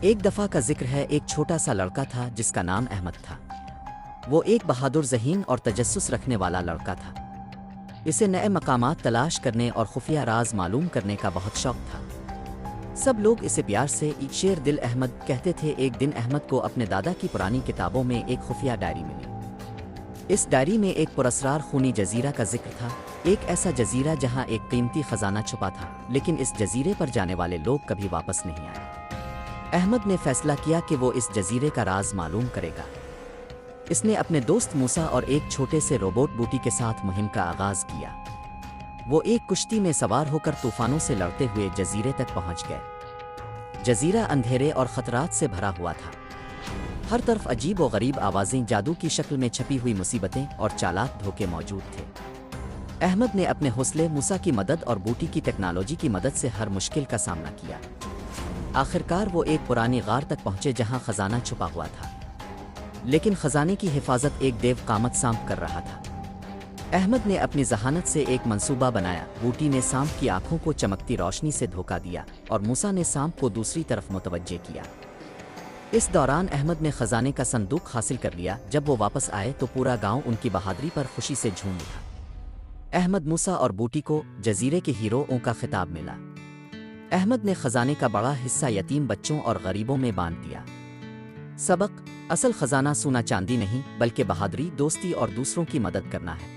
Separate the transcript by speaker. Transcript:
Speaker 1: ایک دفعہ کا ذکر ہے، ایک چھوٹا سا لڑکا تھا جس کا نام احمد تھا۔ وہ ایک بہادر ذہین اور تجسس رکھنے والا لڑکا تھا۔ اسے نئے مقامات تلاش کرنے اور خفیہ راز معلوم کرنے کا بہت شوق تھا۔ سب لوگ اسے پیار سے شیر دل احمد کہتے تھے۔ ایک دن احمد کو اپنے دادا کی پرانی کتابوں میں ایک خفیہ ڈائری ملی۔ اس ڈائری میں ایک پراسرار خونی جزیرہ کا ذکر تھا، ایک ایسا جزیرہ جہاں ایک قیمتی خزانہ چھپا تھا، لیکن اس جزیرے پر جانے والے لوگ کبھی واپس نہیں آئے۔ احمد نے فیصلہ کیا کہ وہ اس جزیرے کا راز معلوم کرے گا۔ اس نے اپنے دوست موسیٰ اور ایک چھوٹے سے روبوٹ بوٹی کے ساتھ مہم کا آغاز کیا۔ وہ ایک کشتی میں سوار ہو کر طوفانوں سے لڑتے ہوئے جزیرے تک پہنچ گئے۔ جزیرہ اندھیرے اور خطرات سے بھرا ہوا تھا۔ ہر طرف عجیب و غریب آوازیں، جادو کی شکل میں چھپی ہوئی مصیبتیں اور چالاک دھوکے موجود تھے۔ احمد نے اپنے حوصلے، موسیٰ کی مدد اور بوٹی کی ٹیکنالوجی کی مدد سے ہر مشکل کا سامنا کیا۔ آخرکار وہ ایک پرانی غار تک پہنچے جہاں خزانہ چھپا ہوا تھا، لیکن خزانے کی حفاظت ایک دیو قامت سانپ کر رہا تھا۔ احمد نے اپنی ذہانت سے ایک منصوبہ بنایا۔ بوٹی نے سانپ کی آنکھوں کو چمکتی روشنی سے دھوکا دیا اور موسیٰ نے سانپ کو دوسری طرف متوجہ کیا۔ اس دوران احمد نے خزانے کا صندوق حاصل کر لیا۔ جب وہ واپس آئے تو پورا گاؤں ان کی بہادری پر خوشی سے جھوم اٹھا۔ احمد، موسیٰ اور بوٹی کو جزیرے کے ہیروؤں کا خطاب ملا۔ احمد نے خزانے کا بڑا حصہ یتیم بچوں اور غریبوں میں بانٹ دیا۔ سبق: اصل خزانہ سونا چاندی نہیں، بلکہ بہادری، دوستی اور دوسروں کی مدد کرنا ہے۔